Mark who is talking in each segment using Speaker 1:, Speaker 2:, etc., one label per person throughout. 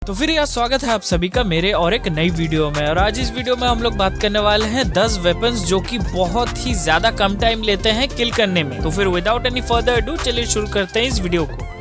Speaker 1: तो फिर यार स्वागत है आप सभी का मेरे और एक नई वीडियो में। और आज इस वीडियो में हम लोग बात करने वाले हैं 10 वेपन्स जो कि बहुत ही ज्यादा कम टाइम लेते हैं किल करने में। तो फिर विदाउट एनी फर्दर अडू चलिए शुरू करते हैं इस वीडियो को।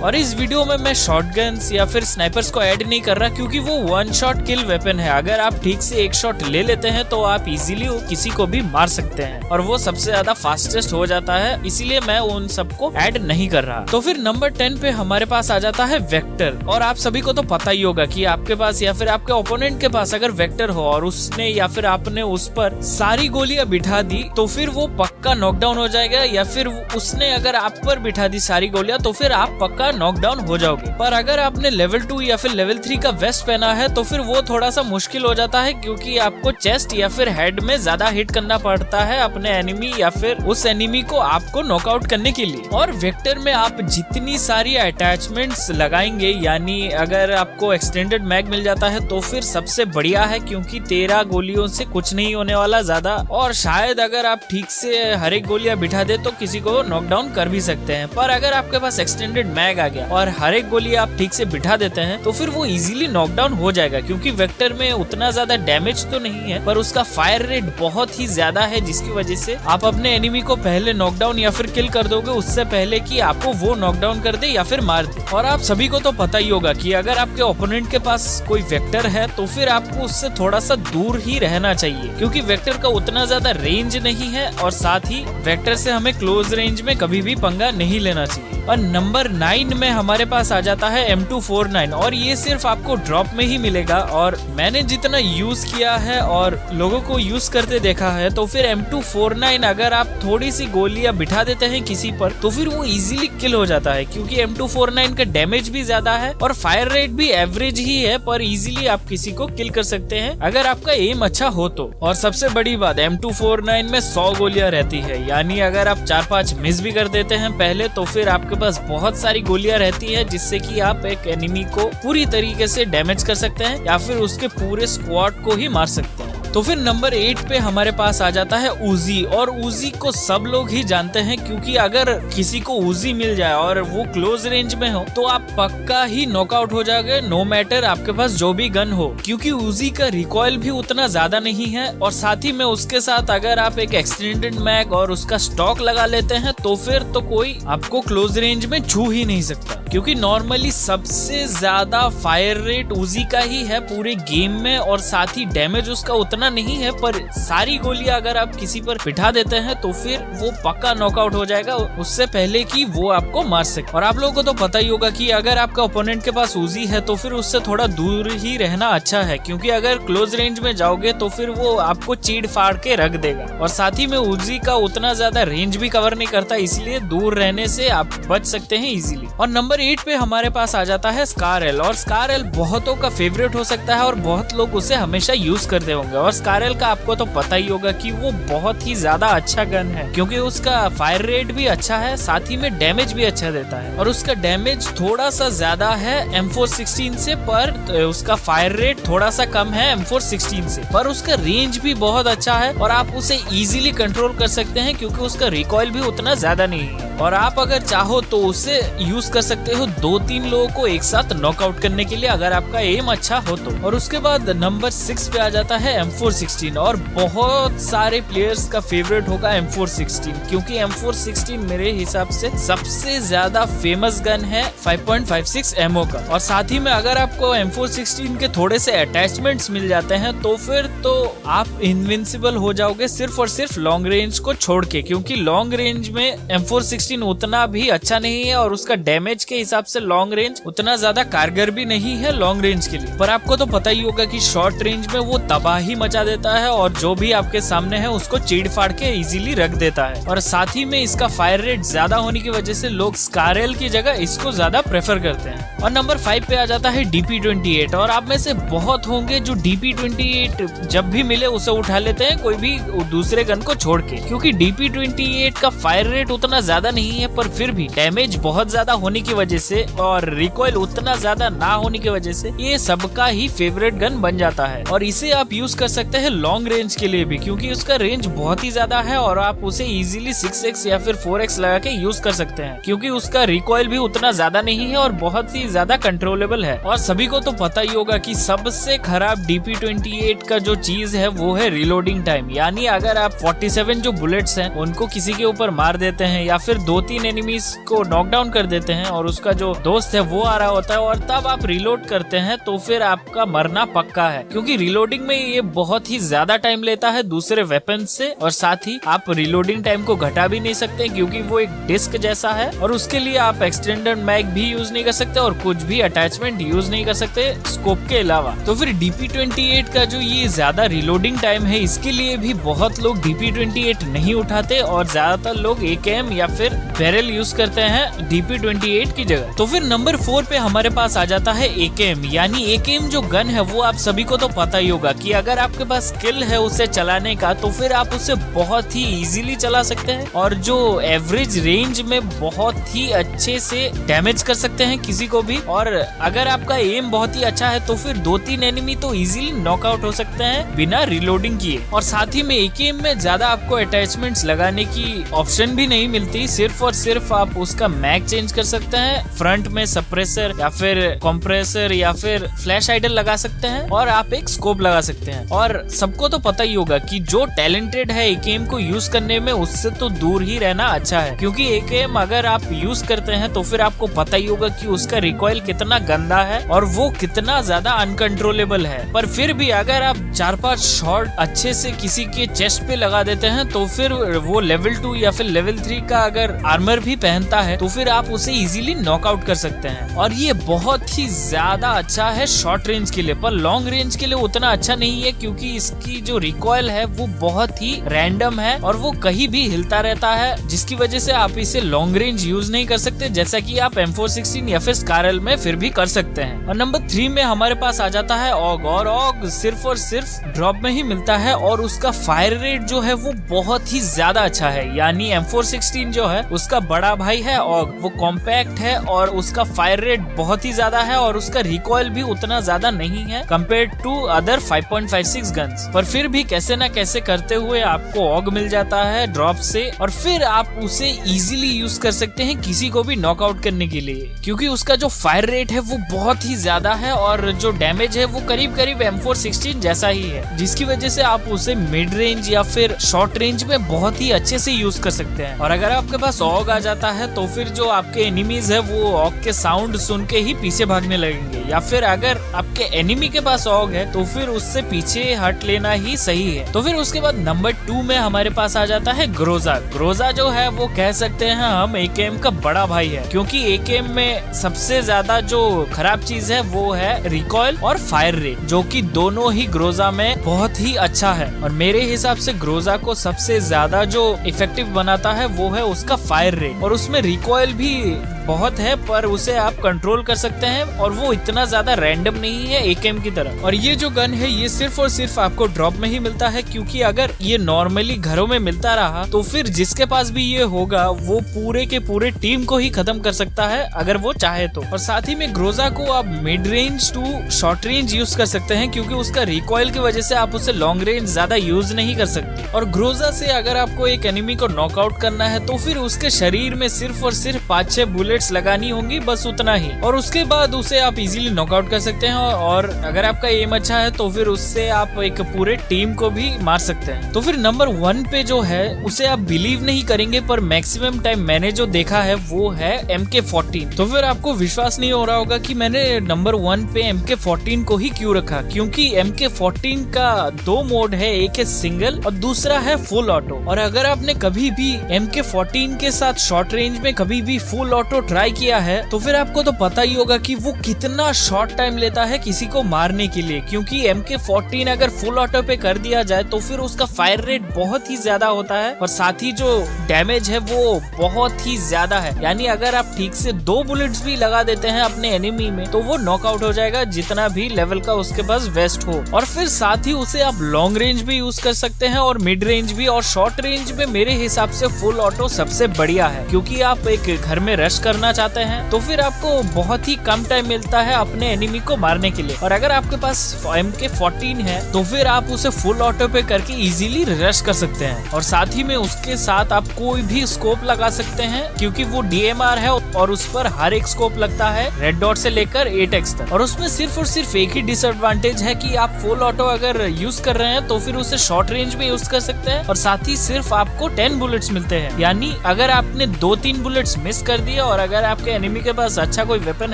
Speaker 1: और इस वीडियो में मैं शॉटगन्स या फिर स्नाइपर्स को ऐड नहीं कर रहा क्योंकि वो वन शॉट किल वेपन है। अगर आप ठीक से एक शॉट ले लेते हैं तो आप इजीली किसी को भी मार सकते हैं और वो सबसे ज्यादा फास्टेस्ट हो जाता है, इसीलिए मैं उन सबको ऐड नहीं कर रहा। तो फिर नंबर 10 पे हमारे पास आ जाता है वेक्टर। और आप सभी को तो पता ही होगा कि आपके पास या फिर आपके ओपोनेंट के पास अगर वेक्टर हो और उसने या फिर आपने उस पर सारी गोलियां बिठा दी तो फिर वो पक्का नॉकडाउन हो जाएगा, या फिर उसने अगर आप पर बिठा दी सारी गोलियां तो फिर आप पक्का नॉकडाउन हो जाओगे। पर अगर आपने लेवल 2 या फिर लेवल 3 का वेस्ट पहना है तो फिर वो थोड़ा सा मुश्किल हो जाता है क्योंकि आपको चेस्ट या फिर हेड में ज्यादा हिट करना पड़ता है अपने एनिमी या फिर उस एनिमी को आपको नॉकआउट करने के लिए। और वेक्टर में आप जितनी सारी अटैचमेंट्स लगाएंगे, यानी अगर आपको एक्सटेंडेड मैग मिल जाता है तो फिर सबसे बढ़िया है क्योंकि 13 गोलियों से कुछ नहीं होने वाला ज्यादा। और शायद अगर आप ठीक से हर एक गोलियां बिठा दे तो किसी को नॉकडाउन कर भी सकते हैं। पर अगर आपके पास एक्सटेंडेड मैग आ गया और हर एक गोली आप ठीक से बिठा देते हैं तो फिर वो इजीली नॉकडाउन हो जाएगा क्योंकि वेक्टर में उतना ज्यादा डैमेज तो नहीं है पर उसका फायर रेट बहुत ही ज्यादा है, जिसकी वजह से आप अपने एनिमी को पहले नॉकडाउन या फिर किल कर दोगे उससे पहले कि आपको वो नॉकडाउन कर दे या फिर मार दे। और आप सभी को तो पता ही होगा कि अगर आपके ओपोनेंट के पास कोई वेक्टर है तो फिर आपको उससे थोड़ा सा दूर ही रहना चाहिए क्योंकि वेक्टर का उतना ज्यादा रेंज नहीं है और साथ ही वेक्टर से हमें क्लोज रेंज में कभी भी पंगा नहीं लेना चाहिए। और नंबर 9 में हमारे पास आ जाता है M249 और ये सिर्फ आपको ड्रॉप में ही मिलेगा। और मैंने जितना यूज किया है और लोगों को यूज करते देखा है तो फिर M249 अगर आप थोड़ी सी गोलियां बिठा देते हैं किसी पर तो फिर वो इजीली किल हो जाता है क्योंकि M249 का डैमेज भी ज्यादा है और फायर रेट भी एवरेज ही है, पर इजीली आप किसी को किल कर सकते हैं अगर आपका एम अच्छा हो तो। और सबसे बड़ी बात M249 में 100 गोलियां रहती है, यानी अगर आप 4-5 मिस भी कर देते हैं पहले तो फिर आपके पास बहुत सारी गोलियां रहती है जिससे कि आप एक एनिमी को पूरी तरीके से डैमेज कर सकते हैं या फिर उसके पूरे स्क्वाड को ही मार सकते हैं। तो फिर नंबर 8 पे हमारे पास आ जाता है उजी। और उजी को सब लोग ही जानते हैं क्योंकि अगर किसी को उजी मिल जाए और वो क्लोज रेंज में हो तो आप पक्का ही नॉकआउट हो जाओगे, नो मैटर आपके पास जो भी गन हो, क्योंकि उजी का रिकॉइल भी उतना ज्यादा नहीं है। और साथ ही में उसके साथ अगर आप एक एक्सटेंडेड मैग और उसका स्टॉक लगा लेते हैं तो फिर तो कोई आपको क्लोज रेंज में छू ही नहीं सकता क्योंकि नॉर्मली सबसे ज्यादा फायर रेट उजी का ही है पूरे गेम में और साथ ही डैमेज उसका उतना नहीं है, पर सारी गोलियां अगर आप किसी पर बिठा देते हैं तो फिर वो पक्का नॉकआउट हो जाएगा उससे पहले कि वो आपको मार सके। और आप लोगों को तो पता ही होगा कि अगर आपका ओपोनेंट के पास उजी है तो फिर उससे थोड़ा दूर ही रहना अच्छा है क्योंकि अगर क्लोज रेंज में जाओगे तो फिर वो आपको चीड़ फाड़ के रख देगा। और साथ ही में उजी का उतना ज्यादा रेंज भी कवर नहीं करता, इसलिए दूर रहने से आप बच सकते हैं इजीली। और नंबर 8 पे हमारे पास आ जाता है स्कार-L। और स्कार-L बहुतों का फेवरेट हो सकता है और बहुत लोग उसे हमेशा यूज करते होंगे। और स्कार-L का आपको तो पता ही होगा कि वो बहुत ही ज्यादा अच्छा गन है क्योंकि उसका फायर रेट भी अच्छा है, साथ ही में डैमेज भी अच्छा देता है। और उसका डैमेज थोड़ा सा ज्यादा है M416 से, पर उसका फायर रेट थोड़ा सा कम है M416 से, पर उसका रेंज भी बहुत अच्छा है और आप उसे इजीली कंट्रोल कर सकते हैं क्योंकि उसका रिकॉइल भी उतना ज्यादा नहीं है। और आप अगर चाहो तो उसे यूज कर सकते हो 2-3 लोगों को एक साथ नॉकआउट करने के लिए अगर आपका एम अच्छा हो तो। और उसके बाद नंबर 6 पे आ जाता है M416 और बहुत सारे प्लेयर्स का फेवरेट होगा M416 क्योंकि M416 मेरे हिसाब से सबसे ज्यादा फेमस गन है 5.56 एमओ का। और साथ ही में अगर आपको M416 के थोड़े से अटैचमेंट्स मिल जाते हैं तो फिर तो आप इनविंसिबल हो जाओगे सिर्फ और सिर्फ लॉन्ग रेंज को छोड़ के, क्योंकि लॉन्ग रेंज में M416 उतना भी अच्छा नहीं है और उसका डैमेज के हिसाब से लॉन्ग रेंज उतना ज्यादा कारगर भी नहीं है लॉन्ग रेंज के लिए। पर आपको तो पता ही होगा कि शॉर्ट रेंज में वो तबाही मचा देता है और जो भी आपके सामने है उसको चीड़ फाड़ के इजीली रख देता है। और साथ ही में इसका फायर रेट ज्यादा होने की वजह से लोग स्कार-L की जगह इसको ज्यादा प्रेफर करते हैं। और नंबर 5 पे आ जाता है DP28। और आप में से बहुत होंगे जो DP28 जब भी मिले उसे उठा लेते हैं कोई भी दूसरे गन को छोड़ के, क्योंकि DP28 का फायर रेट उतना ज्यादा नहीं है, पर फिर भी डैमेज बहुत ज्यादा होने की वजह से और रिकॉइल उतना ज्यादा ना होने की वजह से ये सबका ही फेवरेट गन बन जाता है। और इसे आप यूज कर सकते हैं लॉन्ग रेंज के लिए भी, क्योंकि उसका रेंज बहुत ही ज्यादा है और आप उसे इजीली 6x या फिर 4x लगा के यूज कर सकते हैं, क्योंकि उसका रिकॉइल भी उतना ज्यादा नहीं है और बहुत ही ज्यादा कंट्रोलेबल है। और सभी को तो पता ही होगा कि सबसे खराब DP28 का जो चीज है वो है रिलोडिंग टाइम। यानी अगर आप 47 जो बुलेट्स हैं उनको किसी के ऊपर मार देते हैं या फिर 2-3 एनिमीज को नॉकडाउन कर देते हैं और उसका जो दोस्त है वो आ रहा होता है और तब आप रिलोड करते हैं, तो फिर आपका मरना पक्का है, क्योंकि रिलोडिंग में ये बहुत ही ज्यादा टाइम लेता है दूसरे वेपन से। और साथ ही आप रिलोडिंग टाइम को घटा भी नहीं सकते क्योंकि वो एक डिस्क जैसा है, और उसके लिए आप एक्सटेंडेड मैग भी यूज नहीं कर सकते और कुछ भी अटैचमेंट यूज नहीं कर सकते स्कोप के अलावा। तो फिर DP28 का जो ये ज्यादा रिलोडिंग टाइम है, इसके लिए भी बहुत लोग DP28 नहीं उठाते और ज्यादातर लोग AKM या फिर बैरल यूज करते हैं DP28 की जगह। तो फिर नंबर 4 पे हमारे पास आ जाता है AKM। यानी AKM जो गन है वो आप सभी को तो पता ही होगा कि अगर आपके पास स्किल है उसे चलाने का तो फिर आप उसे बहुत ही इजीली चला सकते हैं और जो एवरेज रेंज में बहुत ही अच्छे से डैमेज कर सकते हैं किसी को भी। और अगर आपका एम बहुत ही अच्छा है तो फिर 2-3 एनिमी तो इजीली नॉकआउट हो सकते हैं बिना रिलोडिंग किए। और साथ ही में AKM में ज्यादा आपको अटैचमेंट्स लगाने की ऑप्शन भी नहीं मिलती, सिर्फ और सिर्फ आप उसका मैग चेंज कर सकते हैं, फ्रंट में सप्रेसर या फिर कंप्रेसर या फिर फ्लैश आइडल लगा सकते हैं और आप एक स्कोप लगा सकते हैं। और सबको तो पता ही होगा कि जो टैलेंटेड है AKM को यूज करने में उससे तो दूर ही रहना अच्छा है, क्योंकि AKM अगर आप यूज करते हैं तो फिर आपको पता ही होगा कि उसका रिकॉइल कितना गंदा है और वो कितना ज्यादा अनकंट्रोलेबल है। पर फिर भी अगर आप 4-5 शॉट अच्छे से किसी के चेस्ट पे लगा देते हैं तो फिर वो लेवल 2 या फिर लेवल 3 का अगर आर्मर भी पहनता है तो फिर आप उसे इजीली नॉकआउट कर सकते हैं। और ये बहुत ही ज्यादा अच्छा है शॉर्ट रेंज के लिए, पर लॉन्ग रेंज के लिए उतना अच्छा नहीं है, क्योंकि इसकी जो रिकॉइल है वो बहुत ही रैंडम है और वो कहीं भी हिलता रहता है, जिसकी वजह से आप इसे लॉन्ग रेंज यूज नहीं कर सकते, जैसा कि आप M416 या फिर स्कारल में फिर भी कर सकते हैं। और नंबर 3 में हमारे पास आ जाता है ऑग। और ऑग सिर्फ और सिर्फ ड्रॉप में ही मिलता है और उसका फायर रेट जो है वो बहुत ही ज्यादा अच्छा है। यानी M416 जो है उसका बड़ा भाई है ऑग, वो कॉम्पैक्ट है और उसका फायर रेट बहुत ही ज्यादा है और उसका रिकॉइल भी उतना ज्यादा नहीं है कंपेयर टू अदर 5.56 गन्स। पर फिर भी कैसे ना कैसे करते हुए आपको ऑग मिल जाता है ड्रॉप से और फिर आप उसे इजीली यूज कर सकते हैं किसी को भी नॉकआउट करने के लिए, क्योंकि उसका जो फायर रेट है वो बहुत ही ज्यादा है और जो डैमेज है वो करीब करीब M416 जैसा ही है, जिसकी वजह से आप उसे मिड रेंज या फिर शॉर्ट रेंज में बहुत ही अच्छे से यूज कर सकते हैं। और अगर आपके पास ऑग आ जाता है तो फिर जो आपके एनिमीज है वो ऑग के साउंड सुन के ही पीछे भागने लगेंगे, या फिर अगर आपके एनिमी के पास ऑग है तो फिर उससे पीछे हट लेना ही सही है। तो फिर उसके बाद नंबर 2 में हमारे पास आ जाता है ग्रोजा। ग्रोजा जो है वो कह सकते हैं हम AKM का बड़ा भाई है, क्योंकि AKM में सबसे ज्यादा जो खराब चीज है वो है रिकॉइल और फायर रेट, जो कि दोनों ही ग्रोजा में बहुत ही अच्छा है। और मेरे हिसाब से ग्रोजा को सबसे ज्यादा जो इफेक्टिव बनाता है वो है उसका फायर रेट, और उसमें रिकॉइल भी बहुत है पर उसे आप कंट्रोल कर सकते हैं और वो इतना ज्यादा रैंडम नहीं है AKM की तरह। और ये जो गन है ये सिर्फ और सिर्फ आपको ड्रॉप में ही मिलता है, क्योंकि अगर ये नॉर्मली घरों में मिलता रहा तो फिर जिसके पास भी ये होगा वो पूरे के पूरे टीम को ही खत्म कर सकता है अगर वो चाहे तो। और साथ ही में ग्रोजा को आप mid range to short range use कर सकते हैं, क्योंकि उसका रिकॉइल की वजह से आप उसे लॉन्ग रेंज ज्यादा यूज नहीं कर सकते। और ग्रोजा से अगर आपको एक एनिमी को नॉकआउट करना है तो फिर उसके शरीर में सिर्फ और सिर्फ 5-6 बुलेट्स लगानी होंगी, बस उतना ही, और उसके बाद उसे आप इजीली नॉकआउट कर सकते हैं। और अगर आपका एम अच्छा है तो फिर उससे आप एक पूरे टीम को भी मार सकते हैं। तो फिर नंबर 1 पे जो है उसे आप बिलीव नहीं करेंगे पर मैक्सिमम टाइम मैंने जो देखा है वो है MK14। तो फिर आपको विश्वास नहीं हो रहा होगा कि मैंने नंबर 1 पे MK14 को ही क्यों रखा, क्योंकि MK14 का 2 मोड है, एक है सिंगल और दूसरा है फुल ऑटो। और अगर आपने कभी भी MK14 के साथ शॉर्ट रेंज में कभी भी फुल ऑटो ट्राई किया है तो फिर आपको तो पता ही होगा कि वो कितना शॉर्ट टाइम लेता है किसी को मारने के लिए, क्योंकि MK14 अगर फुल ऑटो पे कर दिया जाए तो फिर उसका फायर रेट बहुत ही ज्यादा होता है और साथ ही जो डैमेज है वो बहुत ही ज्यादा है। यानी अगर आप ठीक से 2 बुलेट्स भी लगा देते हैं अपने एनिमी में तो वो नॉकआउट हो जाएगा, जितना भी लेवल का उसके पास वेस्ट हो। और फिर साथ ही उसे आप लॉन्ग रेंज भी यूज कर सकते हैं और मिड रेंज भी, और शॉर्ट रेंज में मेरे हिसाब से फुल ऑटो सबसे बढ़िया है, क्योंकि आप एक घर में रश करना चाहते हैं तो फिर आपको बहुत ही कम टाइम मिलता है अपने एनिमी को मारने के लिए। और अगर आपके पास MK14 है तो फिर आप उसे फुल ऑटो पे करके इजीली रश कर सकते हैं। और साथ ही में उसके साथ आप कोई भी स्कोप लगा सकते हैं, क्योंकि वो DMR है और उस पर हर एक स्कोप लगता है रेड डॉट से लेकर 8x तक। और उसमें सिर्फ और सिर्फ एक ही डिसएडवांटेज है कि आप फुल ऑटो अगर यूज कर रहे हैं तो फिर उसे शॉर्ट रेंज में यूज कर सकते हैं और साथ ही सिर्फ आपको 10 बुलेट्स मिलते हैं। यानी अगर आपने 2-3 बुलेट्स मिस कर दिए और अगर आपके एनिमी के पास अच्छा कोई वेपन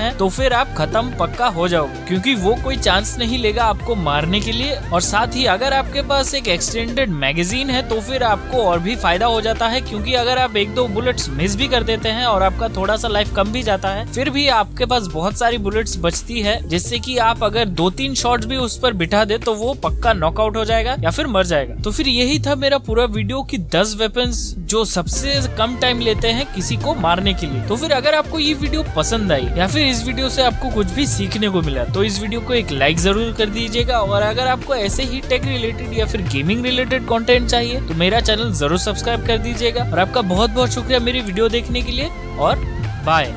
Speaker 1: है तो फिर आप खत्म पक्का हो जाओगे, क्योंकि वो कोई चांस नहीं लेगा आपको मारने के लिए। और साथ ही अगर आपके पास एक एक्सटेंडेड मैगजीन है तो फिर आपको और भी फायदा हो जाता है, क्योंकि अगर आप 1-2 बुलेट्स मिस भी कर देते हैं और आपका थोड़ा सा लाइफ कम भी जाता है, फिर भी आपके पास बहुत सारी बुलेट्स बचती है, जिससे कि आप अगर 2-3 शॉट्स भी उस पर बिठा दे तो वो पक्का नॉकआउट हो जाएगा या फिर मर जाएगा। तो फिर यही था मेरा पूरा वीडियो कि 10 वेपन्स जो सबसे कम टाइम लेते हैं किसी को मारने के लिए। तो फिर अगर आपको ये वीडियो पसंद आई या फिर इस वीडियो से आपको कुछ भी सीखने को मिला तो इस वीडियो को एक लाइक जरूर कर दीजिएगा। और अगर आपको ऐसे ही टेक रिलेटेड या फिर गेमिंग रिलेटेड कंटेंट चाहिए तो मेरा चैनल जरूर सब्सक्राइब कर दीजिएगा। और आपका बहुत बहुत शुक्रिया मेरी वीडियो देखने के लिए और बाय।